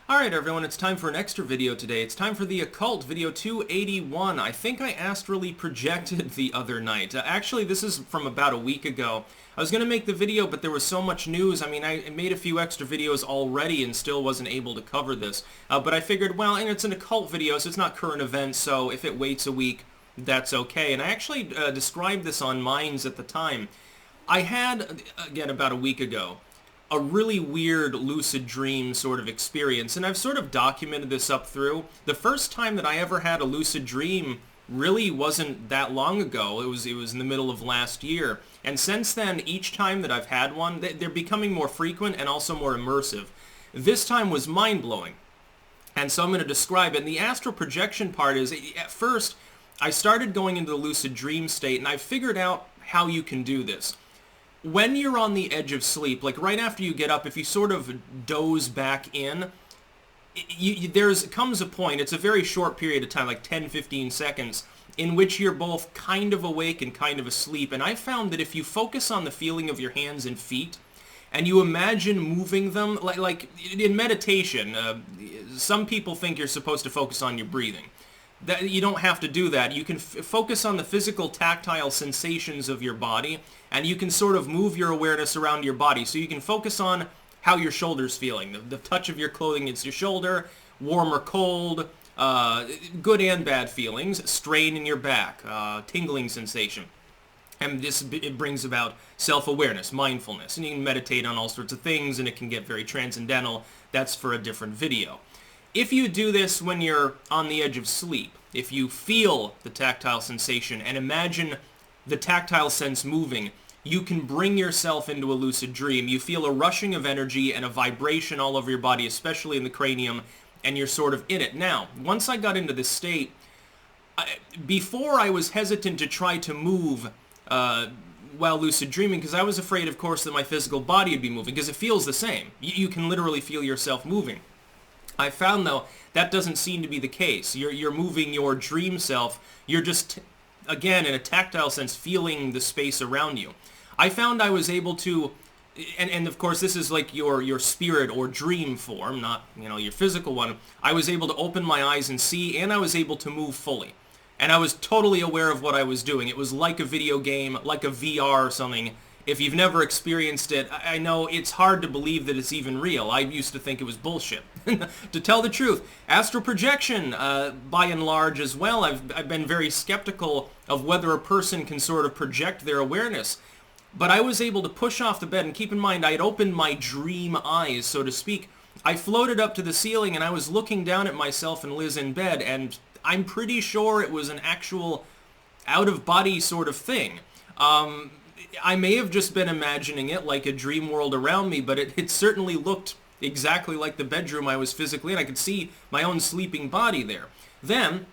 Alright everyone, it's time for an extra video today. It's time for the Occult video 281. I think I astrally projected the other night. Actually, this is from about a week ago. I was going to make the video, but there was so much news. I mean, I made a few extra videos already and still wasn't able to cover this. But I figured, well, and it's an occult video, so it's not current events, so if it waits a week, that's okay. And I actually described this on Minds at the time. I had, again, about a week ago, a really weird lucid dream sort of experience, and I've sort of documented this up through. The first time that I ever had a lucid dream really wasn't that long ago. It was in the middle of last year, and since then, each time that I've had one, they're becoming more frequent and also more immersive. This time was mind-blowing, and so I'm going to describe it. And the astral projection part is, at first, I started going into the lucid dream state, and I figured out how you can do this. When you're on the edge of sleep, like right after you get up, if you sort of doze back in, comes a point, it's a very short period of time, like 10-15 seconds, in which you're both kind of awake and kind of asleep. And I found that if you focus on the feeling of your hands and feet, and you imagine moving them, like in meditation, some people think you're supposed to focus on your breathing. That you don't have to do that. You can focus on the physical tactile sensations of your body, and you can sort of move your awareness around your body. So you can focus on how your shoulder's feeling, the touch of your clothing against your shoulder, warm or cold, good and bad feelings, strain in your back, tingling sensation. And it brings about self-awareness, mindfulness, and you can meditate on all sorts of things, and it can get very transcendental. That's for a different video. If you do this when you're on the edge of sleep, if you feel the tactile sensation and imagine the tactile sense moving, you can bring yourself into a lucid dream. You feel a rushing of energy and a vibration all over your body, especially in the cranium, and you're sort of in it. Now, once I got into this state, before I was hesitant to try to move while lucid dreaming, because I was afraid, of course, that my physical body would be moving, because it feels the same. You can literally feel yourself moving. I found, though, that doesn't seem to be the case. You're moving your dream self. You're just, again, in a tactile sense, feeling the space around you. I found I was able to, and of course, this is like your spirit or dream form, not, your physical one. I was able to open my eyes and see, and I was able to move fully. And I was totally aware of what I was doing. It was like a video game, like a VR or something. If you've never experienced it, I know it's hard to believe that it's even real. I used to think it was bullshit. To tell the truth, astral projection, by and large as well, I've been very skeptical of whether a person can sort of project their awareness. But I was able to push off the bed, and keep in mind, I had opened my dream eyes, so to speak. I floated up to the ceiling, and I was looking down at myself and Liz in bed, and I'm pretty sure it was an actual out-of-body sort of thing. I may have just been imagining it like a dream world around me, but it certainly looked exactly like the bedroom I was physically in. I could see my own sleeping body there. Then,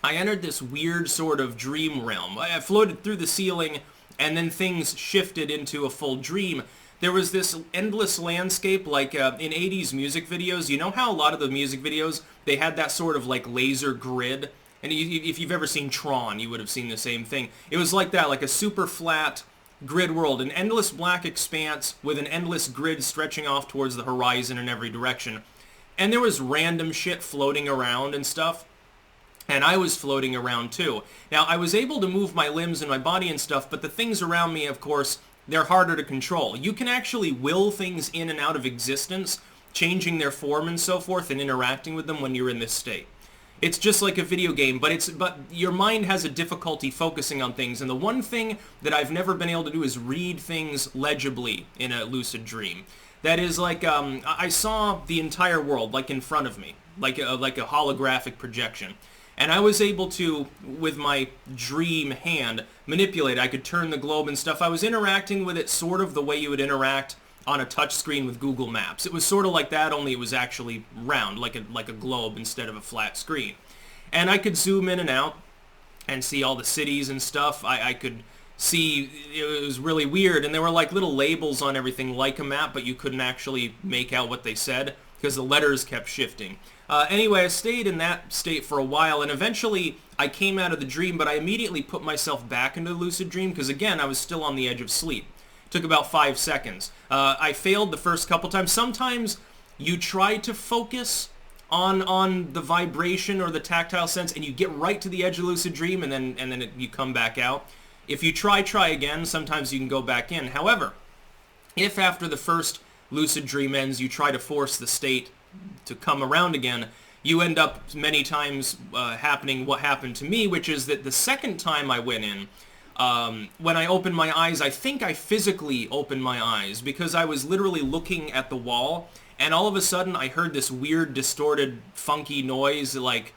I entered this weird sort of dream realm. I floated through the ceiling, and then things shifted into a full dream. There was this endless landscape, like in 80s music videos. You know how a lot of the music videos, they had that sort of like laser grid? And if you've ever seen Tron, you would have seen the same thing. It was like that, like a super flat grid world, an endless black expanse with an endless grid stretching off towards the horizon in every direction. And there was random shit floating around and stuff, and I was floating around too. Now, I was able to move my limbs and my body and stuff, but the things around me, of course, they're harder to control. You can actually will things in and out of existence, changing their form and so forth, and interacting with them when you're in this state. It's just like a video game, but your mind has a difficulty focusing on things, and the one thing that I've never been able to do is read things legibly in a lucid dream. That is like, I saw the entire world, like in front of me, like a holographic projection. And I was able to, with my dream hand, manipulate it. I could turn the globe and stuff. I was interacting with it sort of the way you would interact on a touch screen with Google Maps. It was sort of like that, only it was actually round, like a globe instead of a flat screen. And I could zoom in and out and see all the cities and stuff. I could see, it was really weird, and there were like little labels on everything like a map, but you couldn't actually make out what they said because the letters kept shifting. Anyway, I stayed in that state for a while, and eventually I came out of the dream, but I immediately put myself back into the lucid dream because, again, I was still on the edge of sleep. Took about 5 seconds. I failed the first couple times. Sometimes you try to focus on the vibration or the tactile sense, and you get right to the edge of lucid dream, and then you come back out. If you try again, sometimes you can go back in. However, if after the first lucid dream ends, you try to force the state to come around again, you end up many times happening what happened to me, which is that the second time I went in, when I opened my eyes, I think I physically opened my eyes because I was literally looking at the wall, and all of a sudden I heard this weird, distorted, funky noise, like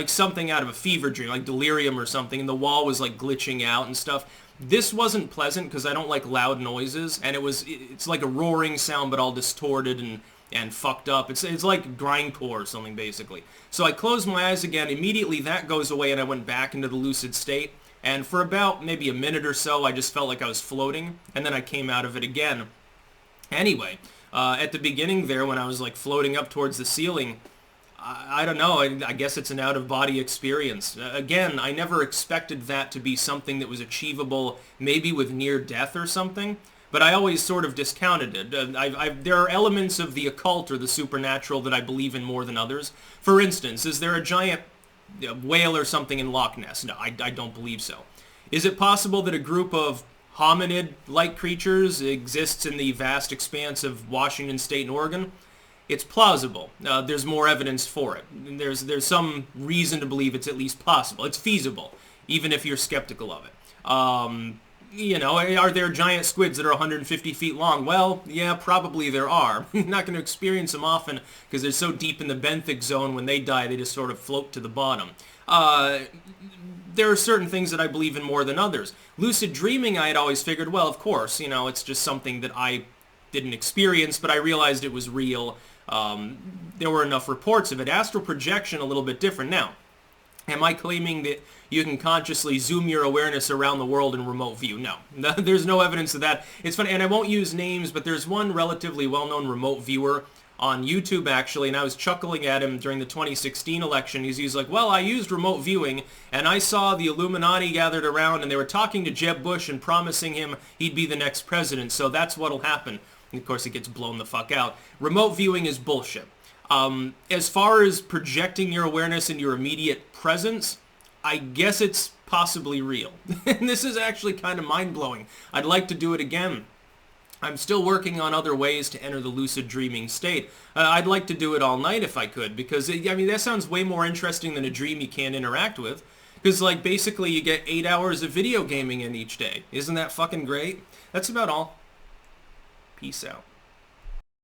something out of a fever dream, like delirium or something, and the wall was like glitching out and stuff. This wasn't pleasant because I don't like loud noises, and it's like a roaring sound but all distorted and fucked up. It's like grindcore or something, basically. So I closed my eyes again. Immediately that goes away, and I went back into the lucid state. And for about maybe a minute or so, I just felt like I was floating, and then I came out of it again. Anyway, at the beginning there, when I was like floating up towards the ceiling, I don't know, I guess it's an out-of-body experience. Again, I never expected that to be something that was achievable, maybe with near death or something, but I always sort of discounted it. There are elements of the occult or the supernatural that I believe in more than others. For instance, is there a giant whale or something in Loch Ness? No, I don't believe so. Is it possible that a group of hominid-like creatures exists in the vast expanse of Washington State and Oregon? It's plausible. There's more evidence for it. There's some reason to believe it's at least possible. It's feasible, even if you're skeptical of it. You know, are there giant squids that are 150 feet long? Well, yeah, probably there are. You're not going to experience them often because they're so deep in the benthic zone. When they die, they just sort of float to the bottom. There are certain things that I believe in more than others. Lucid dreaming, I had always figured, well, of course, you know, it's just something that I didn't experience, but I realized it was real. There were enough reports of it. Astral projection, a little bit different. Now, am I claiming that you can consciously zoom your awareness around the world in remote view? No. There's no evidence of that. It's funny, and I won't use names, but there's one relatively well-known remote viewer on YouTube, actually, and I was chuckling at him during the 2016 election. He's like, well, I used remote viewing, and I saw the Illuminati gathered around, and they were talking to Jeb Bush and promising him he'd be the next president, so that's what'll happen. And of course, it gets blown the fuck out. Remote viewing is bullshit. As far as projecting your awareness in your immediate presence, I guess it's possibly real. And this is actually kind of mind-blowing. I'd like to do it again. I'm still working on other ways to enter the lucid dreaming state. I'd like to do it all night if I could, because, I mean, that sounds way more interesting than a dream you can't interact with. Because, like, basically you get 8 hours of video gaming in each day. Isn't that fucking great? That's about all. Peace out.